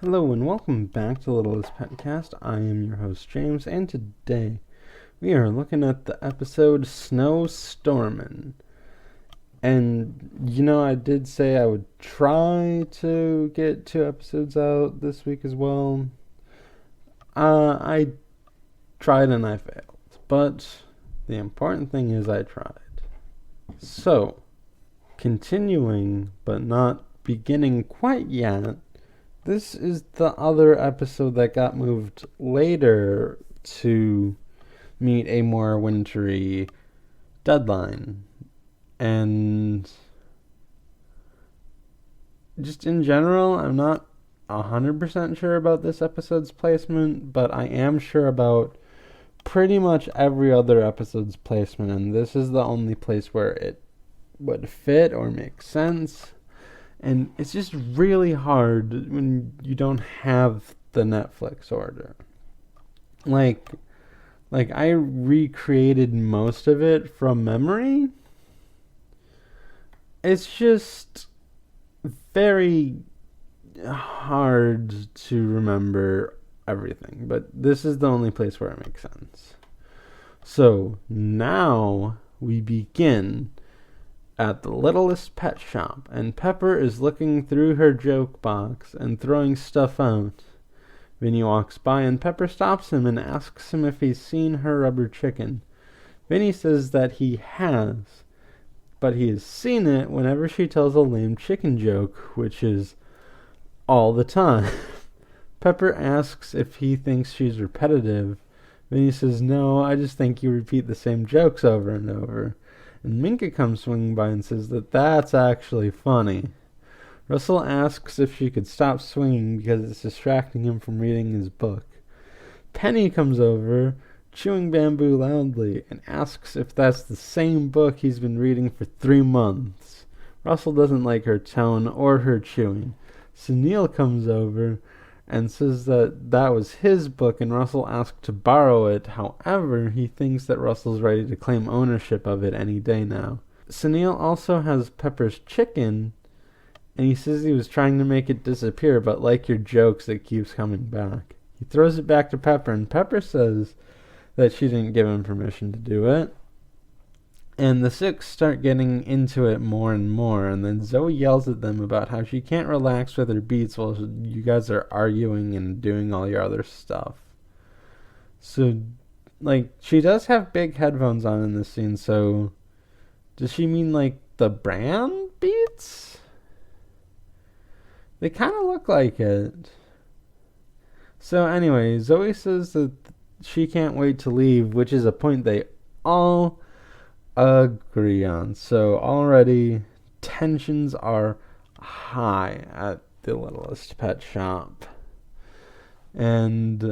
Hello and welcome back to Littlest PetCast. I am your host James, and today we are looking at the episode Stormin. And I did say I would try to get 2 episodes out this week as well. I tried and I failed, but the important thing is I tried. So, continuing but not beginning quite yet, this is the other episode that got moved later to meet a more wintry deadline. And just in general, I'm not 100% sure about this episode's placement, but I am sure about pretty much every other episode's placement, and this is the only place where it would fit or make sense. And it's just really hard when you don't have the Netflix order. Like I recreated most of it from memory. It's just very hard to remember everything. But this is the only place where it makes sense. So now we begin at the Littlest Pet Shop, and Pepper is looking through her joke box and throwing stuff out. Vinny walks by and Pepper stops him and asks him if he's seen her rubber chicken. Vinny says that he has, but he has seen it whenever she tells a lame chicken joke, which is all the time. Pepper asks if he thinks she's repetitive. Vinny says, "No, I just think you repeat the same jokes over and over." And Minka comes swinging by and says that that's actually funny. Russell asks if she could stop swinging because it's distracting him from reading his book. Penny comes over, chewing bamboo loudly, and asks if that's the same book he's been reading for 3 months. Russell doesn't like her tone or her chewing. Sunil comes over and says that that was his book, and Russell asked to borrow it. However, he thinks that Russell's ready to claim ownership of it any day now. Sunil also has Pepper's chicken, and he says he was trying to make it disappear, but like your jokes, it keeps coming back. He throws it back to Pepper, and Pepper says that she didn't give him permission to do it. And the 6 start getting into it more and more, and then Zoe yells at them about how she can't relax with her beats while you guys are arguing and doing all your other stuff. So, she does have big headphones on in this scene, so does she mean, the brand Beats? They kind of look like it. So anyway, Zoe says that she can't wait to leave, which is a point they all agree on. So already tensions are high at the Littlest Pet Shop, and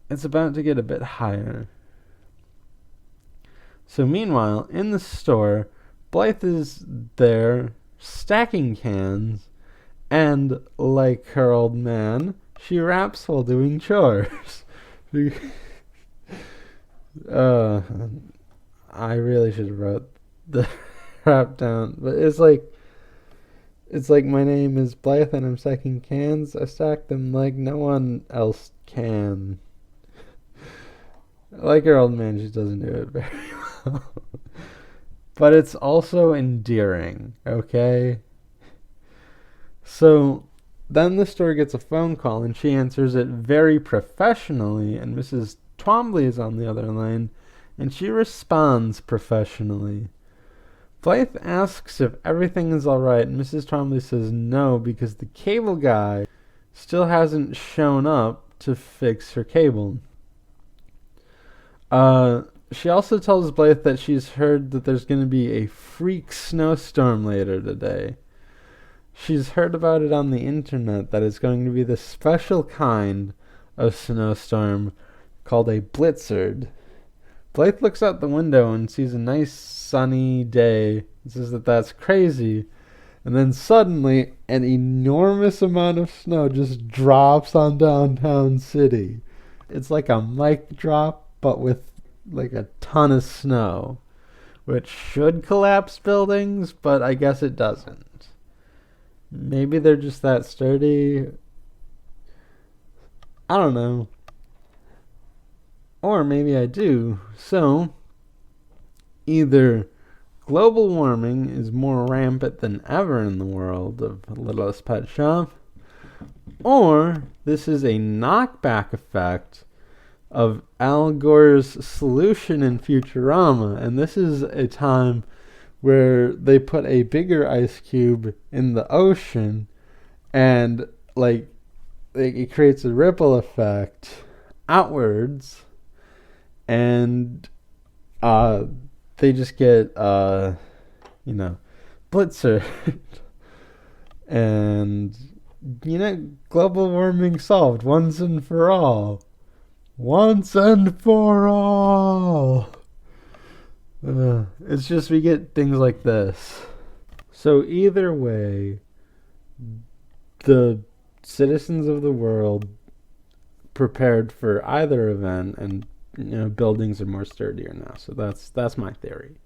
it's about to get a bit higher. So meanwhile, in the store, Blythe is there stacking cans, and like her old man, she raps while doing chores. I really should have wrote the rap down, but it's like my name is Blythe and I'm stacking cans. I stack them like no one else can. Like her old man, she doesn't do it very well. But it's also endearing, okay? So then the store gets a phone call and she answers it very professionally, and Mrs. Twombly is on the other line, and she responds professionally. Blythe asks if everything is alright, and Mrs. Twombly says no because the cable guy still hasn't shown up to fix her cable. She also tells Blythe that she's heard that there's going to be a freak snowstorm later today. She's heard about it on the internet, that it's going to be this special kind of snowstorm called a blizzard. Blythe looks out the window and sees a nice sunny day and says that that's crazy. And then suddenly, an enormous amount of snow just drops on downtown city. It's like a mic drop, but with a ton of snow, which should collapse buildings, but I guess it doesn't. Maybe they're just that sturdy. I don't know. Or maybe I do. So, either global warming is more rampant than ever in the world of Littlest Pet Shop, or this is a knockback effect of Al Gore's solution in Futurama, and this is a time where they put a bigger ice cube in the ocean, and like it creates a ripple effect outwards, and they just get blitzer, and global warming solved once and for all. Once and for all. It's just we get things like this. So either way, the citizens of the world prepared for either event, and buildings are more sturdier now. So that's my theory.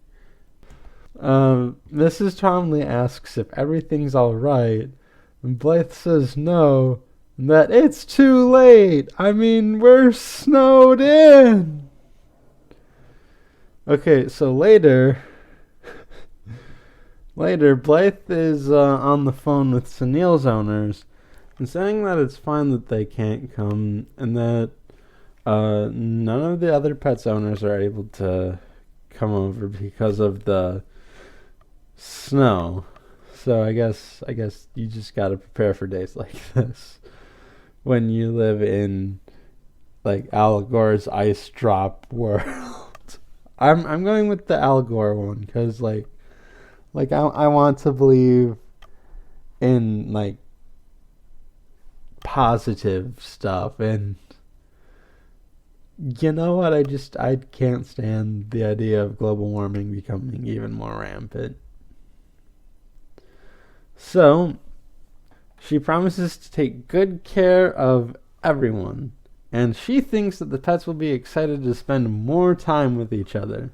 Mrs. Tromley asks if everything's all right, and Blythe says no, and that it's too late. I mean, we're snowed in. Okay, so later, Blythe is on the phone with Sunil's owners and saying that it's fine that they can't come, and that none of the other pets owners are able to come over because of the snow. So I guess you just gotta prepare for days like this when you live in like Al Gore's ice drop world. I'm going with the Al Gore one because like I want to believe in like positive stuff, and you know what, I can't stand the idea of global warming becoming even more rampant. So she promises to take good care of everyone, and she thinks that the pets will be excited to spend more time with each other.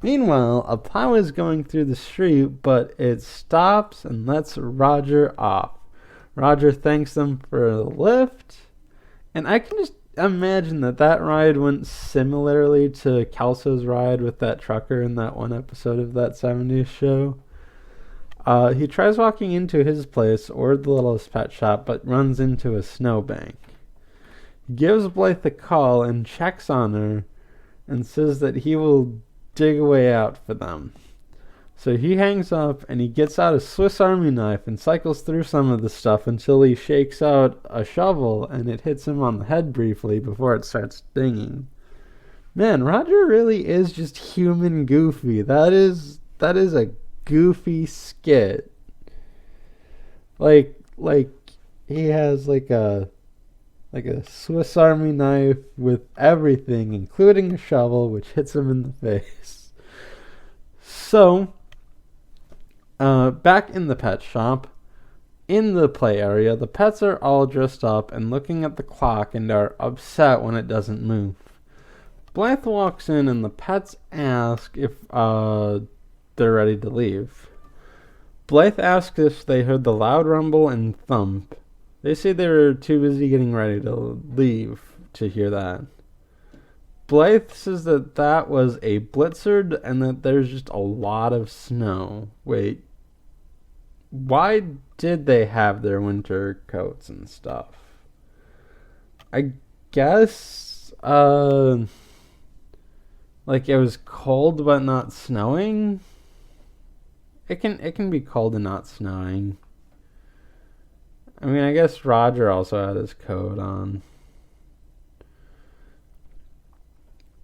Meanwhile, a plow is going through the street, but it stops and lets Roger off. Roger thanks them for the lift, and I can just imagine that ride went similarly to Kelso's ride with that trucker in that one episode of that 70s show. He tries walking into his place, or the Littlest Pet Shop, but runs into a snowbank. He gives Blythe a call and checks on her and says that he will dig a way out for them. So he hangs up and he gets out a Swiss Army knife and cycles through some of the stuff until he shakes out a shovel and it hits him on the head briefly before it starts stinging. Man, Roger really is just human goofy. That is a goofy skit. Like he has like a Swiss Army knife with everything, including a shovel, which hits him in the face. So, back in the pet shop, in the play area, the pets are all dressed up and looking at the clock and are upset when it doesn't move. Blythe walks in and the pets ask if they're ready to leave. Blythe asks if they heard the loud rumble and thump. They say they were too busy getting ready to leave to hear that. Blythe says that was a blizzard and that there's just a lot of snow. Wait, why did they have their winter coats and stuff? I guess, like it was cold but not snowing? It can be cold and not snowing. I mean, I guess Roger also had his coat on.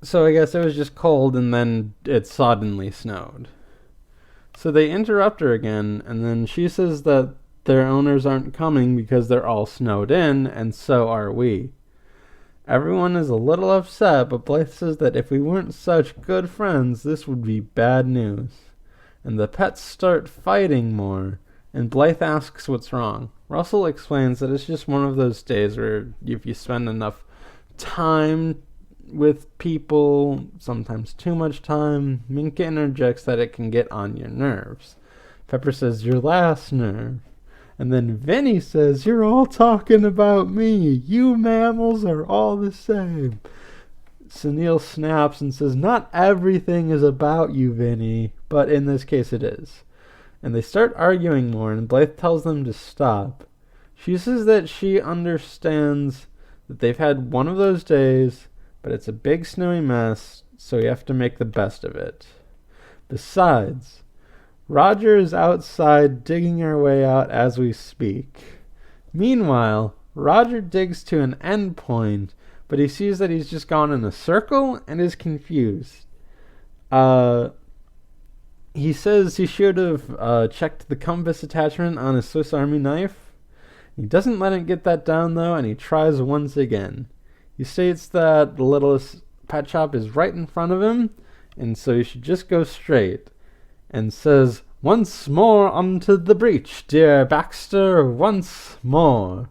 So I guess it was just cold and then it suddenly snowed. So they interrupt her again, and then she says that their owners aren't coming because they're all snowed in, and so are we. Everyone is a little upset, but Blythe says that if we weren't such good friends, this would be bad news. And the pets start fighting more, and Blythe asks what's wrong. Russell explains that it's just one of those days where if you spend enough time with people, sometimes too much time, Minka interjects that it can get on your nerves. Pepper says, your last nerve. And then Vinny says, "You're all talking about me. You mammals are all the same." Sunil snaps and says, "Not everything is about you, Vinny, but in this case it is." And they start arguing more, and Blythe tells them to stop. She says that she understands that they've had one of those days, but it's a big snowy mess, so you have to make the best of it. Besides, Roger is outside digging our way out as we speak. Meanwhile, Roger digs to an end point, but he sees that he's just gone in a circle and is confused. He says he should have checked the compass attachment on his Swiss Army knife. He doesn't let it get that down, though, and he tries once again. He states that the Littlest Pet Shop is right in front of him, and so he should just go straight, and says, "Once more onto the breach, dear Baxter, once more,"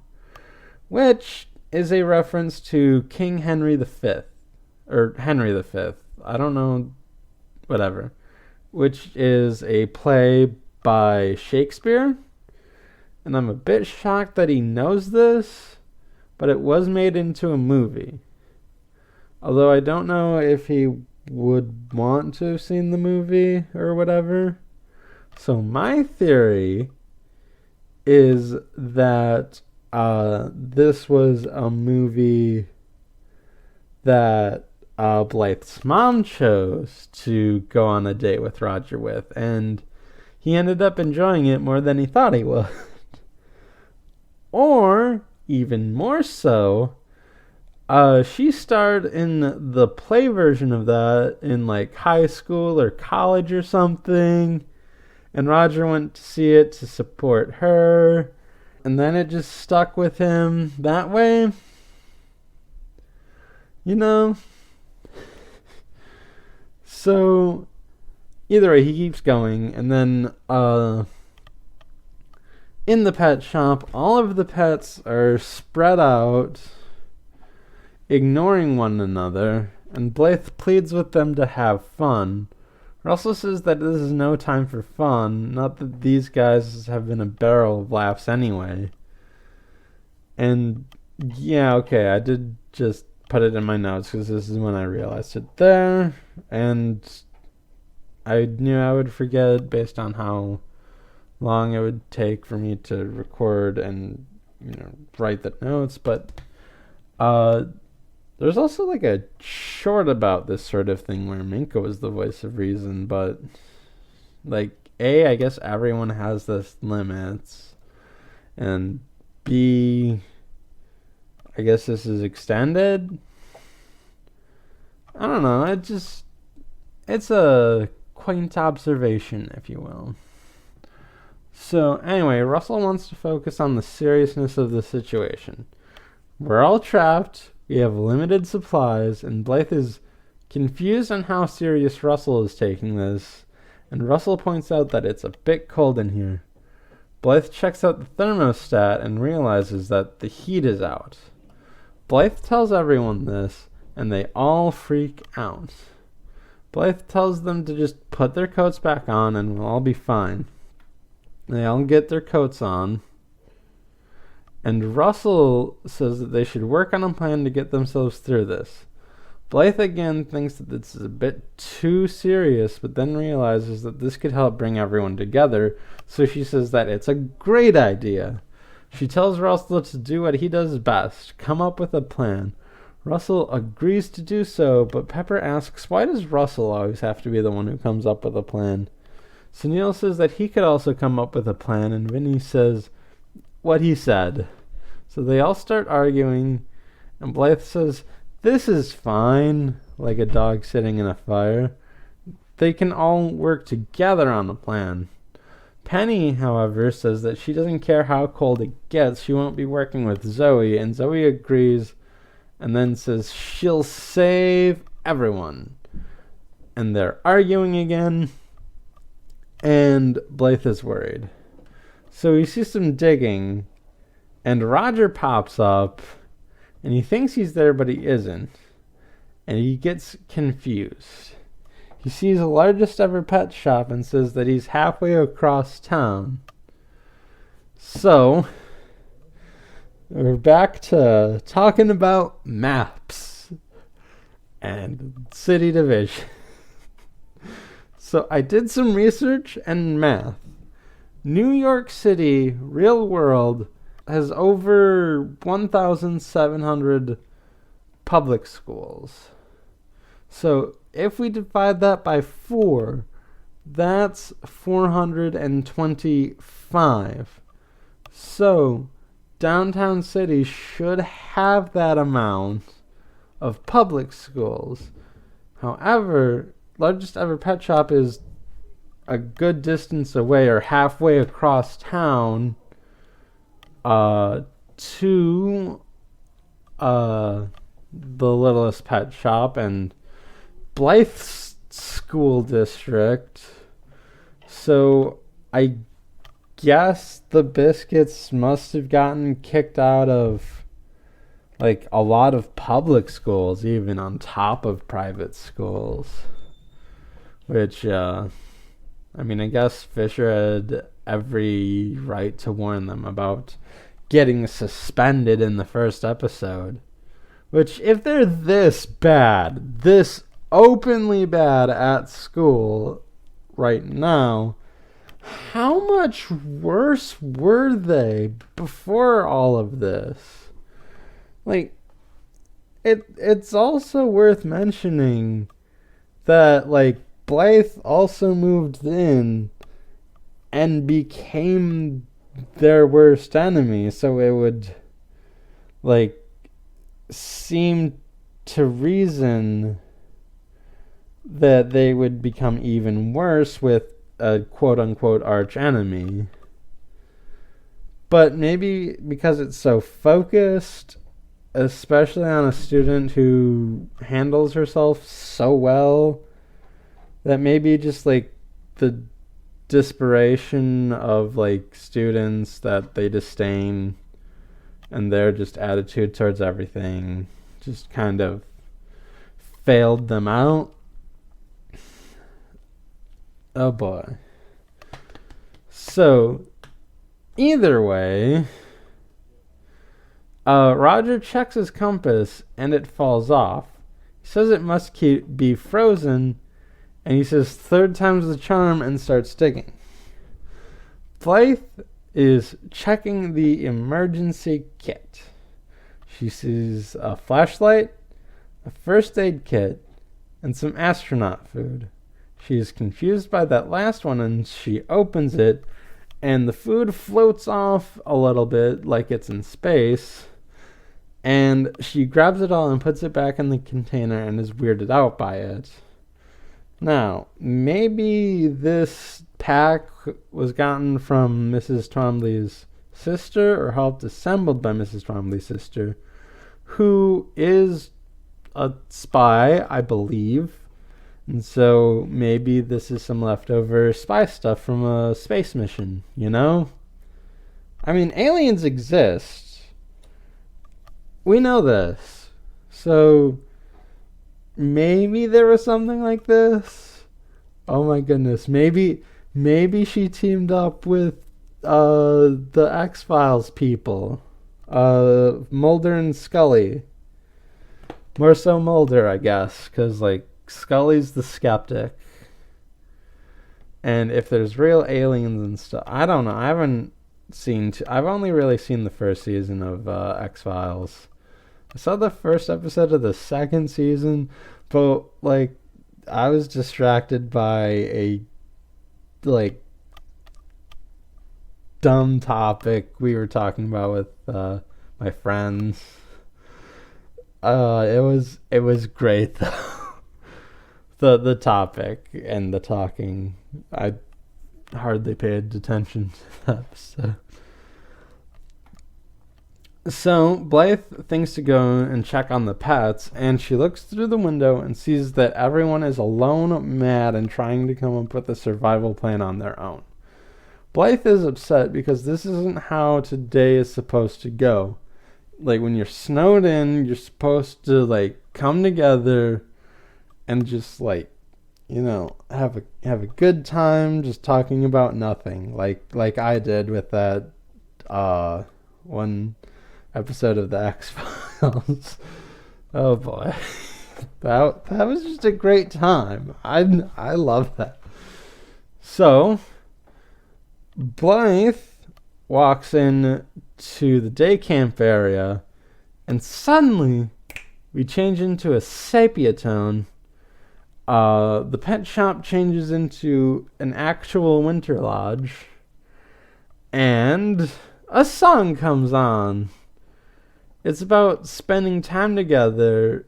which is a reference to King Henry V, or Henry V, I don't know, whatever, which is a play by Shakespeare. And I'm a bit shocked that he knows this, but it was made into a movie. Although I don't know if he would want to have seen the movie or whatever. So my theory is that this was a movie that Blythe's mom chose to go on a date with Roger with, and he ended up enjoying it more than he thought he would. Or, even more so, she starred in the play version of that in like high school or college or something, and Roger went to see it to support her, and then it just stuck with him that way. You know? So, either way, he keeps going, and then, in the pet shop, all of the pets are spread out, ignoring one another, and Blythe pleads with them to have fun. Russell says that this is no time for fun, not that these guys have been a barrel of laughs anyway. And, yeah, okay, I did just put it in my notes because this is when I realized it there, and I knew I would forget based on how long it would take for me to record and write the notes. But there's also like a short about this sort of thing where Minka was the voice of reason, but like I guess everyone has this limits, and B, I guess this is extended. I don't know, it's a quaint observation, if you will. So anyway, Russell wants to focus on the seriousness of the situation. We're all trapped, we have limited supplies, and Blythe is confused on how serious Russell is taking this, and Russell points out that it's a bit cold in here. Blythe checks out the thermostat and realizes that the heat is out. Blythe tells everyone this, and they all freak out. Blythe tells them to just put their coats back on and we'll all be fine. They all get their coats on, and Russell says that they should work on a plan to get themselves through this. Blythe again thinks that this is a bit too serious, but then realizes that this could help bring everyone together, so she says that it's a great idea. She tells Russell to do what he does best, come up with a plan. Russell agrees to do so, but Pepper asks, why does Russell always have to be the one who comes up with a plan? Sunil says that he could also come up with a plan, and Vinny says what he said. So they all start arguing, and Blythe says, this is fine, like a dog sitting in a fire. They can all work together on a plan. Penny, however, says that she doesn't care how cold it gets, she won't be working with Zoe, and Zoe agrees, and then says she'll save everyone. And they're arguing again, and Blythe is worried. So he sees some digging, and Roger pops up, and he thinks he's there, but he isn't. And he gets confused. He sees the largest ever pet shop and says that he's halfway across town. So, we're back to talking about maps and city division. So, I did some research and math. New York City, real world, has over 1,700 public schools. So, if we divide that by 4, that's 425. So, downtown city should have that amount of public schools. However, Largest Ever Pet Shop is a good distance away or halfway across town to the Littlest Pet Shop and Blythe's school district. So I guess the biscuits must have gotten kicked out of like a lot of public schools, even on top of private schools. Which, I guess Fisher had every right to warn them about getting suspended in the first episode. Which, if they're this bad, this openly bad at school right now, how much worse were they before all of this? Like, it's also worth mentioning that, like, Blythe also moved in and became their worst enemy, so it would, like, seem to reason that they would become even worse with a quote-unquote arch enemy. But maybe because it's so focused, especially on a student who handles herself so well, that maybe just like the desperation of like students that they disdain and their just attitude towards everything just kind of failed them out. Oh boy. So, either way, Roger checks his compass and it falls off. He says it must be frozen, and he says 3rd time's the charm and starts digging. Blythe is checking the emergency kit. She sees a flashlight, a first aid kit, and some astronaut food. She is confused by that last one, and she opens it, and the food floats off a little bit like it's in space, and she grabs it all and puts it back in the container and is weirded out by it. Now, maybe this pack was gotten from Mrs. Twombly's sister or helped assembled by Mrs. Twombly's sister, who is a spy, I believe. And so maybe this is some leftover spy stuff from a space mission, you know? I mean, aliens exist. We know this. So maybe there was something like this. Oh my goodness. Maybe she teamed up with the X-Files people. Mulder and Scully. More so Mulder, I guess, because like Scully's the skeptic. And if there's real aliens and stuff, I don't know. I've only really seen the first season of X-Files. I saw the first episode of the second season, but like I was distracted by a like dumb topic we were talking about with my friends. It was great though. the topic and the talking. I hardly paid attention to that episode. So, Blythe thinks to go and check on the pets, and she looks through the window and sees that everyone is alone, mad, and trying to come up with a survival plan on their own. Blythe is upset because this isn't how today is supposed to go. Like, when you're snowed in, you're supposed to, like, come together and just, like, you know, have a good time just talking about nothing. Like I did with that one episode of the X-Files. Oh boy. That was just a great time. I love that. So, Blythe walks in to the day camp area, and suddenly we change into a sepia tone. The pet shop changes into an actual winter lodge, and a song comes on. It's about spending time together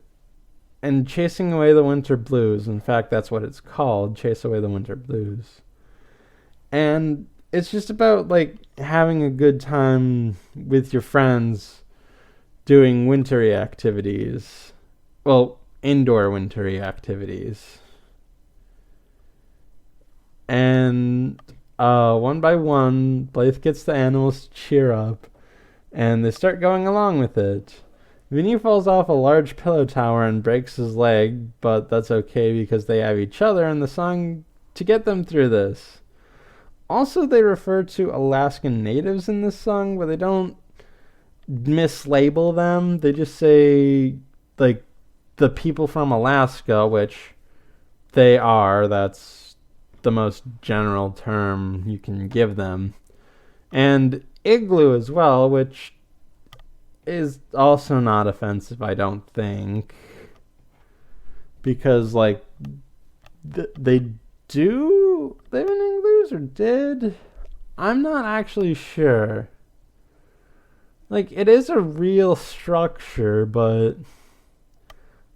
and chasing away the winter blues. In fact, that's what it's called, Chase Away the Winter Blues. And it's just about, like, having a good time with your friends doing wintry activities. Well, indoor wintry activities. And one by one, Blythe gets the animals to cheer up, and they start going along with it. Vinny falls off a large pillow tower and breaks his leg, but that's okay because they have each other and the song to get them through this. Also, they refer to Alaskan natives in this song, but they don't mislabel them. They just say, like, the people from Alaska, which they are. That's the most general term you can give them. And igloo as well, which is also not offensive, I don't think. Because, like, they do live in igloos, or did? I'm not actually sure. Like, it is a real structure, but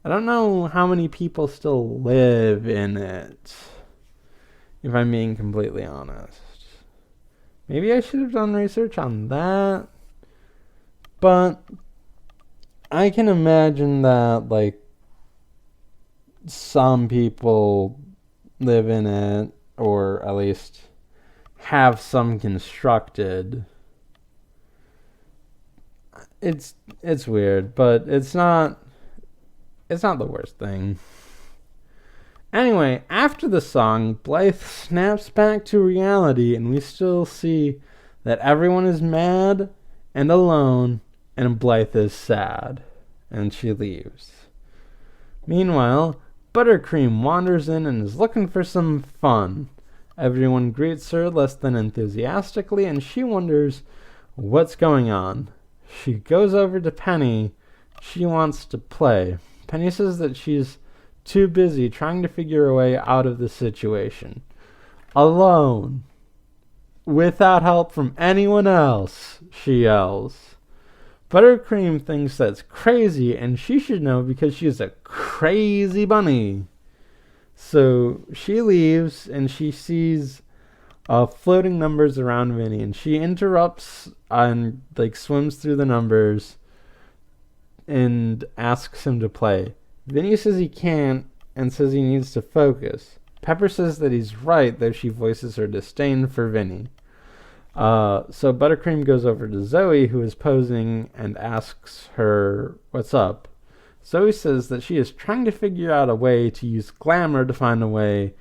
I don't know how many people still live in it, if I'm being completely honest. Maybe I should have done research on that. But I can imagine that, like, some people live in it, or at least have some constructed. It's weird, but it's not the worst thing. Anyway, after the song, Blythe snaps back to reality, and we still see that everyone is mad and alone, and Blythe is sad, and she leaves. Meanwhile, Buttercream wanders in and is looking for some fun. Everyone greets her less than enthusiastically, and she wonders what's going on. She goes over to Penny. She wants to play. Penny says that she's too busy trying to figure a way out of the situation. Alone. Without help from anyone else, she yells. Buttercream thinks that's crazy, and she should know because she's a crazy bunny. So she leaves, and she sees floating numbers around Vinny, and she interrupts and, like, swims through the numbers and asks him to play. Vinny says he can't and says he needs to focus. Pepper says that he's right, though she voices her disdain for Vinny. So Buttercream goes over to Zoe, who is posing, and asks her what's up. Zoe says that she is trying to figure out a way to use glamour to find a way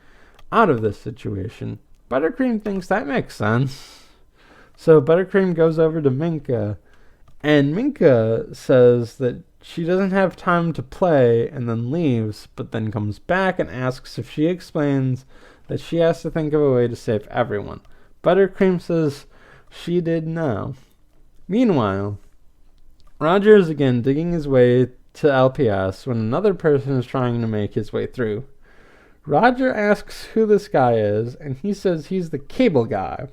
out of this situation. Buttercream thinks that makes sense. So Buttercream goes over to Minka, and Minka says that she doesn't have time to play, and then leaves, but then comes back and asks if she explains that she has to think of a way to save everyone. Buttercream says she did know. Meanwhile, Roger is again digging his way to LPS when another person is trying to make his way through. Roger asks who this guy is, and he says he's the cable guy.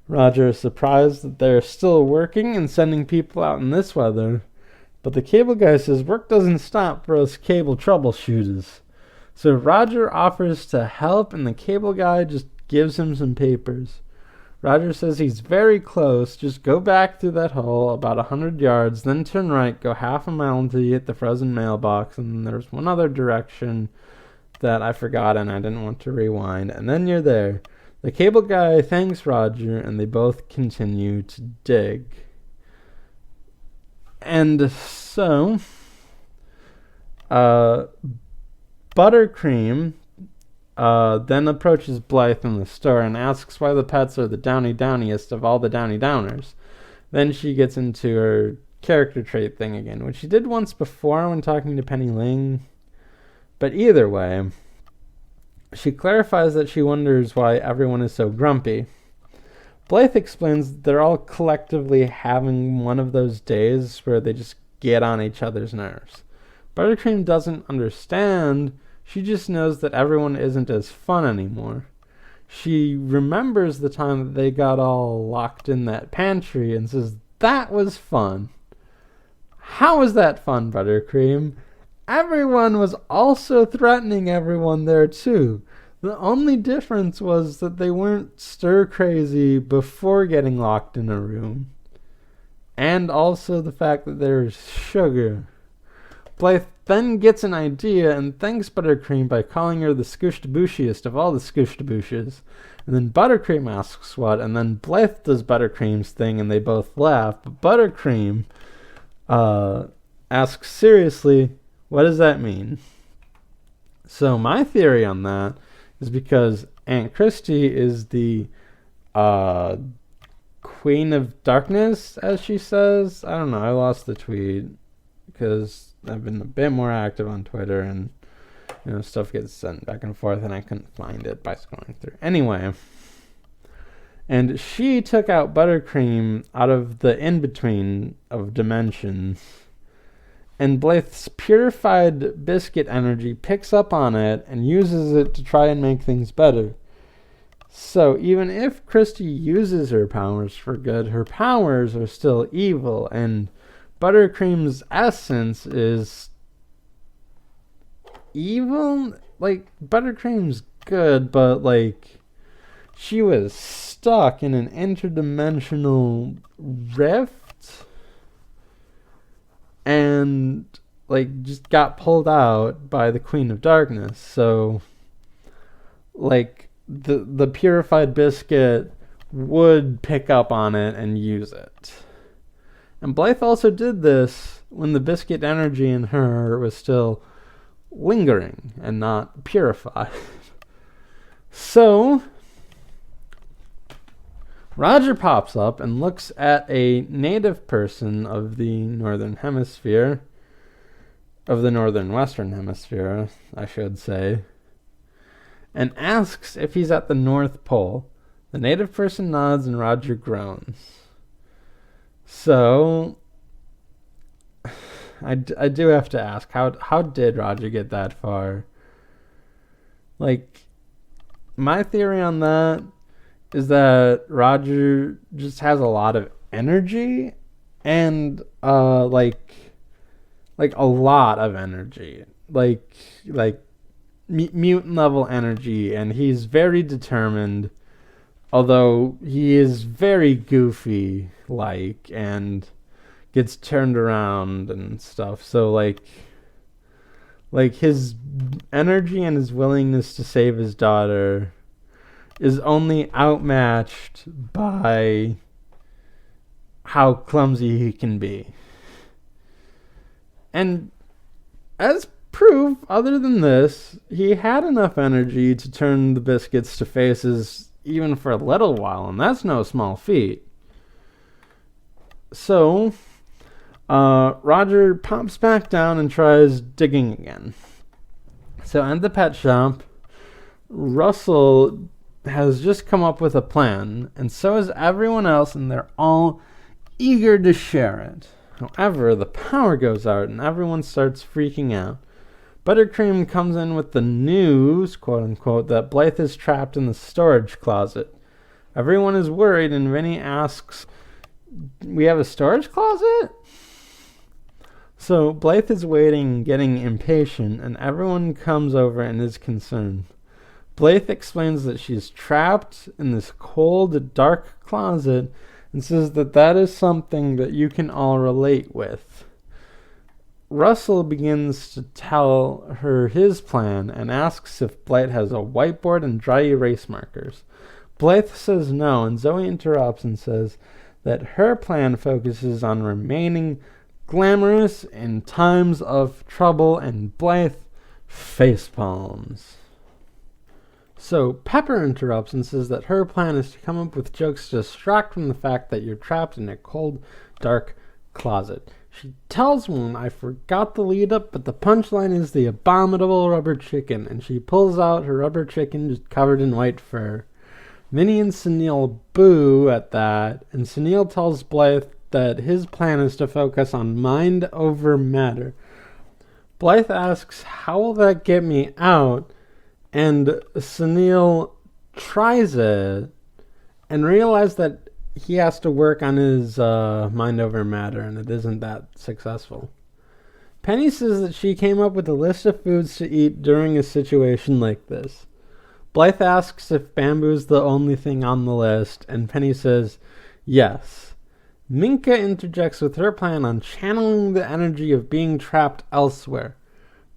Roger is surprised that they're still working and sending people out in this weather, but the cable guy says work doesn't stop for us cable troubleshooters. So Roger offers to help, and the cable guy just gives him some papers. Roger says he's very close, just go back through that hole about 100 yards, then turn right, go half a mile until you hit the frozen mailbox, and then there's one other direction that I forgot and I didn't want to rewind, and then you're there. The cable guy thanks Roger, and they both continue to dig. And so, Buttercream then approaches Blythe in the store and asks why the pets are the downiest of all the downy downers. Then she gets into her character trait thing again, which she did once before when talking to Penny Ling. But either way, she clarifies that she wonders why everyone is so grumpy. Blythe explains that they're all collectively having one of those days where they just get on each other's nerves. Buttercream doesn't understand. She just knows that everyone isn't as fun anymore. She remembers the time that they got all locked in that pantry and says, that was fun. How was that fun, Buttercream? Everyone was also threatening everyone there too. The only difference was that they weren't stir crazy before getting locked in a room. And also the fact that there's sugar. Blythe then gets an idea and thanks Buttercream by calling her the scoosh-de-booshiest of all the scoosh-de-booshes. And then Buttercream asks what, and then Blythe does Buttercream's thing and they both laugh. But Buttercream asks seriously, what does that mean? So my theory on that is because Aunt Christie is the Queen of Darkness, as she says. I don't know, I lost the tweet because I've been a bit more active on Twitter and stuff gets sent back and forth and I couldn't find it by scrolling through. Anyway, and she took out Buttercream out of the in-between of dimensions. And Blythe's purified biscuit energy picks up on it and uses it to try and make things better. So even if Christy uses her powers for good, her powers are still evil, and Buttercream's essence is evil? Like, Buttercream's good, but, like, she was stuck in an interdimensional rift and, like, just got pulled out by the Queen of Darkness. So, like, the purified biscuit would pick up on it and use it. And Blythe also did this when the biscuit energy in her was still lingering and not purified. So Roger pops up and looks at a native person of the northern hemisphere, of the northern western hemisphere, I should say, and asks if he's at the North Pole. The native person nods and Roger groans. So I do have to ask, how did Roger get that far? Like, my theory on that is that Roger just has a lot of energy and like a lot of energy, like mutant level energy, and he's very determined, although he is very goofy like and gets turned around and stuff. So like his energy and his willingness to save his daughter is only outmatched by how clumsy he can be. And as proof, other than this, he had enough energy to turn the biscuits to faces even for a little while, and that's no small feat. So Roger pops back down and tries digging again. So at the pet shop, Russell has just come up with a plan, and so is everyone else, and they're all eager to share it. However, the power goes out and everyone starts freaking out. Buttercream comes in with the news, quote unquote, that Blythe is trapped in the storage closet. Everyone is worried, and Vinny asks, we have a storage closet? So Blythe is waiting, getting impatient, and everyone comes over and is concerned. Blythe explains that she's trapped in this cold, dark closet and says that is something that you can all relate with. Russell begins to tell her his plan and asks if Blythe has a whiteboard and dry erase markers. Blythe says no, and Zoe interrupts and says that her plan focuses on remaining glamorous in times of trouble, and Blythe facepalms. So Pepper interrupts and says that her plan is to come up with jokes to distract from the fact that you're trapped in a cold, dark closet. She tells one, I forgot the lead up, but the punchline is the abominable rubber chicken, and she pulls out her rubber chicken just covered in white fur. Vinny and Sunil boo at that, and Sunil tells Blythe that his plan is to focus on mind over matter. Blythe asks, how will that get me out? And Sunil tries it and realizes that he has to work on his mind over matter, and it isn't that successful. Penny says that she came up with a list of foods to eat during a situation like this. Blythe asks if bamboo is the only thing on the list, and Penny says yes. Minka interjects with her plan on channeling the energy of being trapped elsewhere.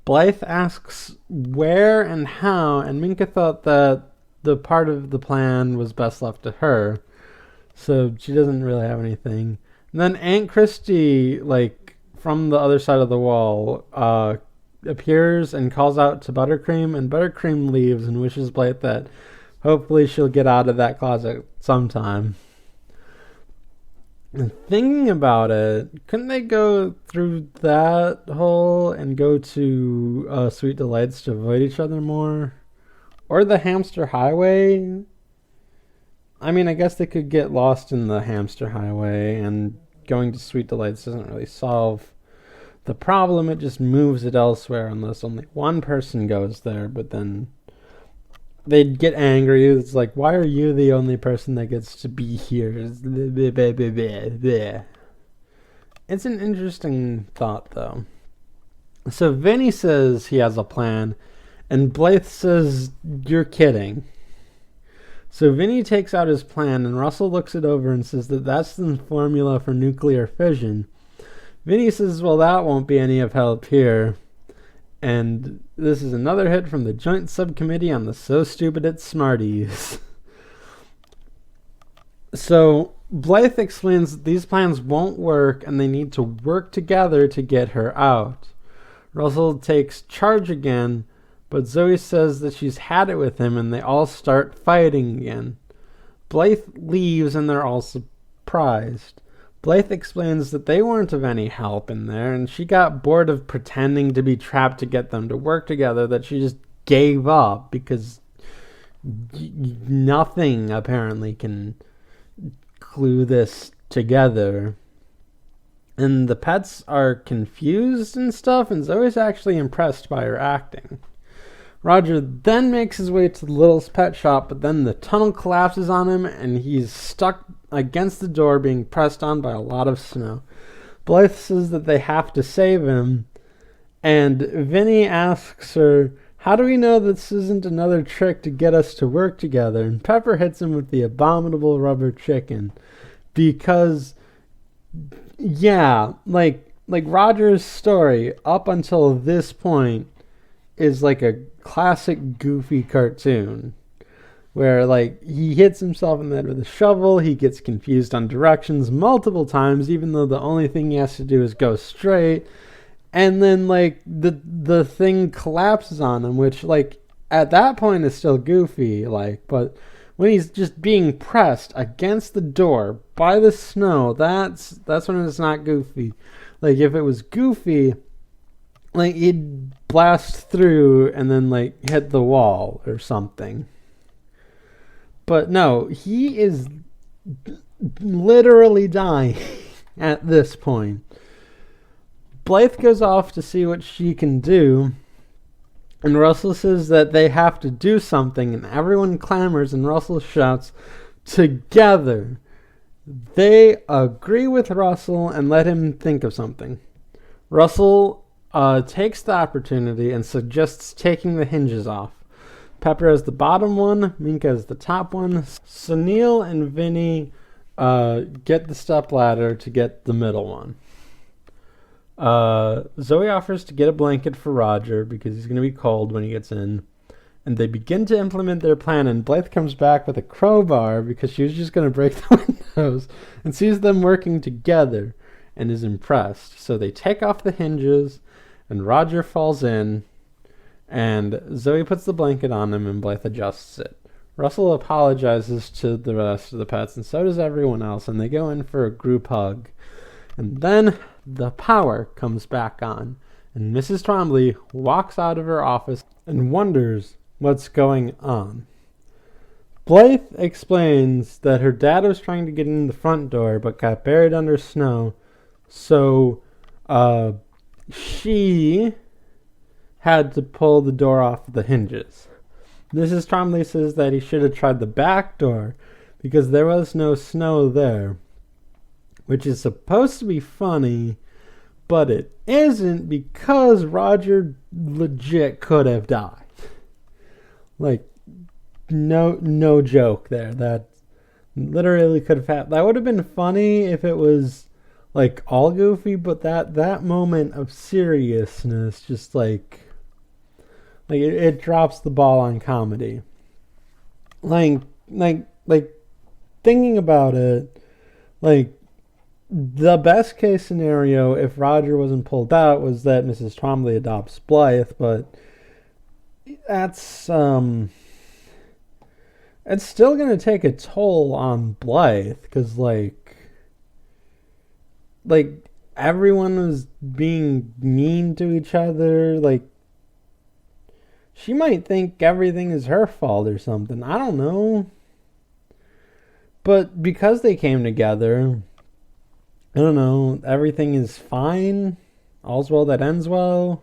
Blythe asks where and how, and Minka thought that the part of the plan was best left to her, so she doesn't really have anything. And then Aunt Christie, from the other side of the wall, appears and calls out to Buttercream, and Buttercream leaves and wishes Blythe that hopefully she'll get out of that closet sometime. And thinking about it, couldn't they go through that hole and go to Sweet Delights to avoid each other more? Or the hamster highway? I mean, I guess they could get lost in the hamster highway, and going to Sweet Delights doesn't really solve the problem. It just moves it elsewhere unless only one person goes there, but then they'd get angry. It's like, why are you the only person that gets to be here? It's an interesting thought, though. So Vinny says he has a plan, and Blythe says, you're kidding. So Vinny takes out his plan, and Russell looks it over and says that that's the formula for nuclear fission. Vinny says, well, that won't be any of help here. And this is another hit from the Joint Subcommittee on the So Stupid It's Smarties. So Blythe explains that these plans won't work and they need to work together to get her out. Russell takes charge again, but Zoe says that she's had it with him and they all start fighting again. Blythe leaves and they're all surprised. Blythe explains that they weren't of any help in there, and she got bored of pretending to be trapped to get them to work together, that she just gave up because nothing apparently can glue this together. And the pets are confused and stuff, and Zoe's actually impressed by her acting. Roger then makes his way to the Littlest Pet Shop, but then the tunnel collapses on him and he's stuck against the door being pressed on by a lot of snow. Blythe says that they have to save him, and Vinny asks her, how do we know this isn't another trick to get us to work together? And Pepper hits him with the abominable rubber chicken because, yeah, like Roger's story up until this point is like a classic goofy cartoon where he hits himself in the head with a shovel, he gets confused on directions multiple times even though the only thing he has to do is go straight, and then the thing collapses on him, which at that point is still goofy, but when he's just being pressed against the door by the snow, that's when it's not goofy. If it was goofy, he'd blast through and then hit the wall or something. But no, he is literally dying at this point. Blythe goes off to see what she can do, and Russell says that they have to do something, and everyone clamors, and Russell shouts, together. They agree with Russell and let him think of something. Russell takes the opportunity and suggests taking the hinges off. Pepper has the bottom one, Minka has the top one. Sunil and Vinny get the step ladder to get the middle one. Zoe offers to get a blanket for Roger because he's going to be cold when he gets in. And they begin to implement their plan, and Blythe comes back with a crowbar because she was just going to break the windows, and sees them working together and is impressed. So they take off the hinges, and Roger falls in, And Zoe puts the blanket on him and Blythe adjusts it. Russell apologizes to the rest of the pets, and so does everyone else, and they go in for a group hug. And then the power comes back on, and Mrs. Twombly walks out of her office and wonders what's going on. Blythe explains that her dad was trying to get in the front door but got buried under snow, so she had to pull the door off the hinges. Mrs. Twombly says that he should have tried the back door because there was no snow there, which is supposed to be funny, but it isn't because Roger legit could have died. Like, no joke there. That literally could have happened. That would have been funny if it was like all goofy, but that moment of seriousness just like it drops the ball on comedy. Like thinking about it, like the best case scenario if Roger wasn't pulled out was that Mrs. Twombly adopts Blythe, but that's it's still going to take a toll on Blythe because, like everyone was being mean to each other. Like, she might think everything is her fault or something. I don't know. But because they came together, I don't know, everything is fine. All's well that ends well.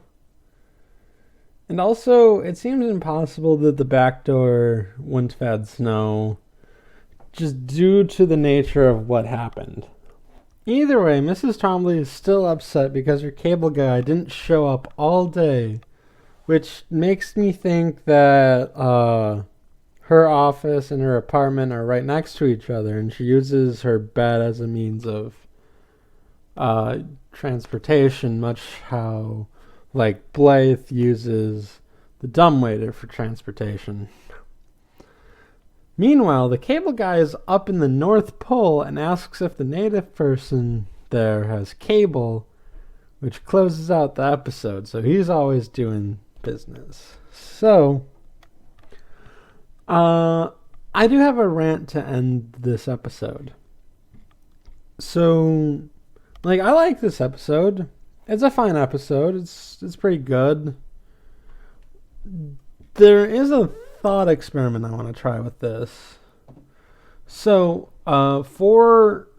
And also, it seems impossible that the back door wouldn't have had snow, just due to the nature of what happened. Either way, Mrs. Twombly is still upset because her cable guy didn't show up all day, which makes me think that her office and her apartment are right next to each other, and she uses her bed as a means of transportation, much how like Blythe uses the dumbwaiter for transportation. Meanwhile, the cable guy is up in the North Pole and asks if the native person there has cable, which closes out the episode. So he's always doing business. So, I do have a rant to end this episode. So, like, I like this episode. It's a fine episode. It's pretty good. There is a thought experiment I want to try with this. So, for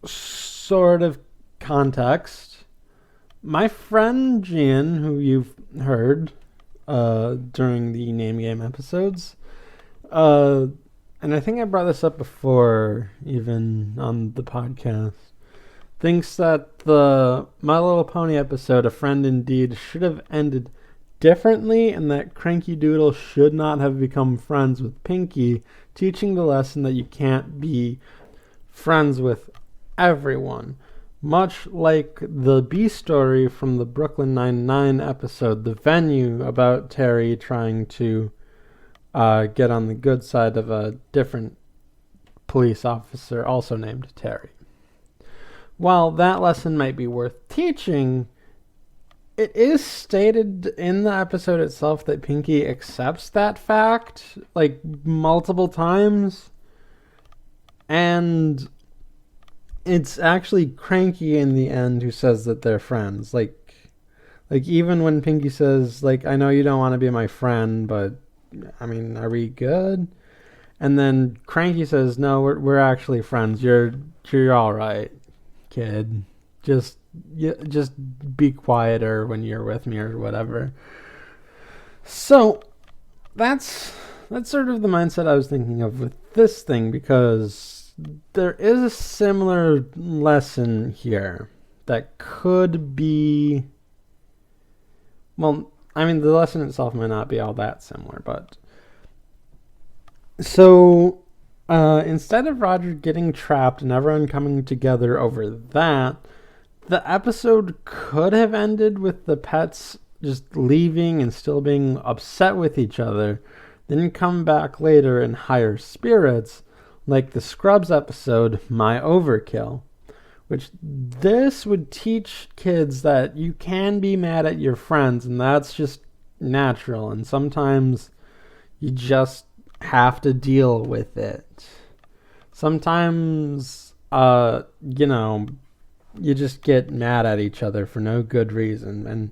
sort of context, my friend Gian, who you've heard during the Name Game episodes, and I think I brought this up before, even on the podcast, thinks that the My Little Pony episode, A Friend Indeed, should have ended differently, and that Cranky Doodle should not have become friends with Pinky, teaching the lesson that you can't be friends with everyone. Much like the B story from the Brooklyn Nine-Nine episode, The Venue, about Terry trying to get on the good side of a different police officer also named Terry. While that lesson might be worth teaching, it is stated in the episode itself that Pinky accepts that fact, like, multiple times. And it's actually Cranky in the end who says that they're friends. Like even when Pinky says, like, I know you don't want to be my friend, but, I mean, are we good? And then Cranky says, no, we're actually friends. You're all right, kid. Just be quieter when you're with me or whatever. So that's sort of the mindset I was thinking of with this thing, because there is a similar lesson here that could be, well, I mean, the lesson itself might not be all that similar, but so instead of Roger getting trapped and everyone coming together over that, the episode could have ended with the pets just leaving and still being upset with each other, then come back later in higher spirits, like the Scrubs episode, My Overkill, which this would teach kids that you can be mad at your friends, and that's just natural, and sometimes you just have to deal with it. Sometimes, you just get mad at each other for no good reason, and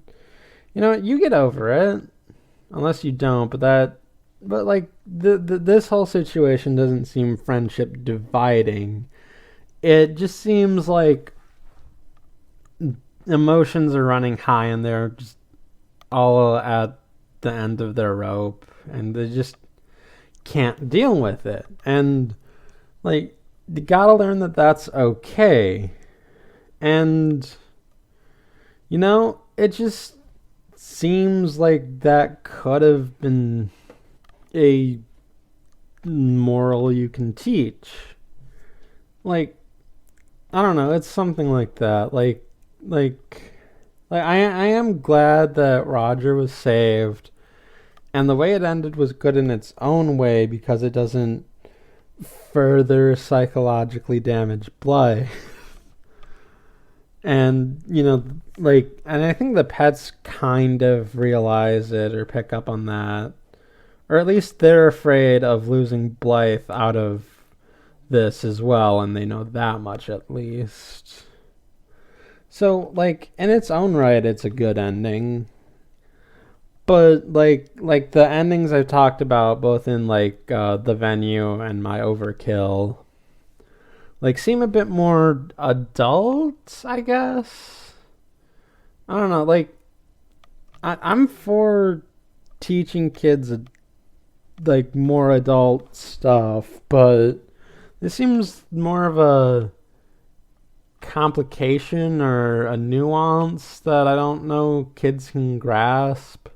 you get over it, unless you don't. But like this whole situation doesn't seem friendship dividing. It just seems like emotions are running high, and they're just all at the end of their rope, and they just can't deal with it. And like, you gotta learn that that's okay. And it just seems like that could have been a moral you can teach. Like, I don't know, it's something like that. I am glad that Roger was saved, and the way it ended was good in its own way because it doesn't further psychologically damage Blythe. And and I think the pets kind of realize it or pick up on that, or at least they're afraid of losing Blythe out of this as well, and they know that much at least. So in its own right, it's a good ending. But like the endings I've talked about, both in the venue and my overkill, seem a bit more adult, I guess. I don't know. I'm for teaching kids more adult stuff, but this seems more of a complication or a nuance that I don't know kids can grasp.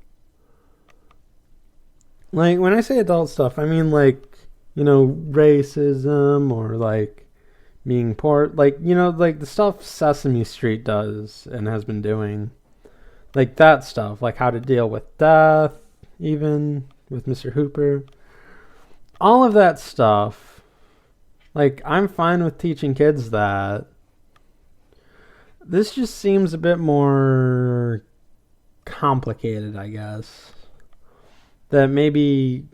When I say adult stuff, I mean racism or being poor, the stuff Sesame Street does and has been doing. That stuff, how to deal with death, even with Mr. Hooper. All of that stuff, I'm fine with teaching kids that. This just seems a bit more complicated, I guess. That maybe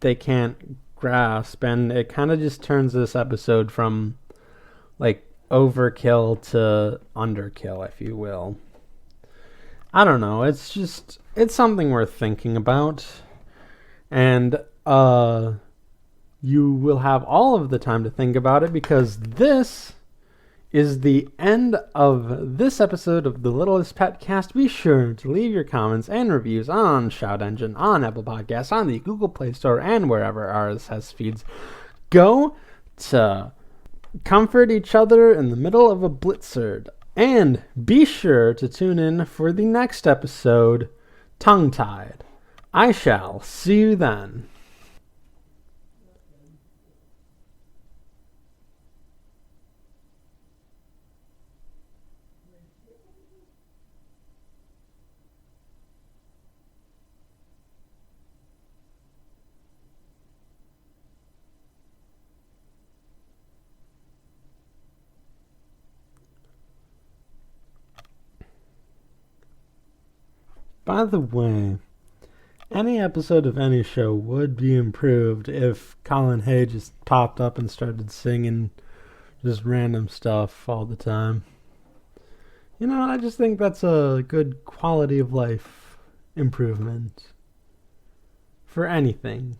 they can't grasp, and it kind of just turns this episode from overkill to underkill, if you will. I don't know. It's something worth thinking about, and you will have all of the time to think about it, because this is the end of this episode of the Littlest PetCast. Be sure to leave your comments and reviews on Shout Engine, on Apple Podcasts, on the Google Play Store, and wherever RSS feeds go, to comfort each other in the middle of a blizzard. And be sure to tune in for the next episode, Tongue Tied. I shall see you then. By the way, any episode of any show would be improved if Colin Hay just popped up and started singing just random stuff all the time. I just think that's a good quality of life improvement for anything.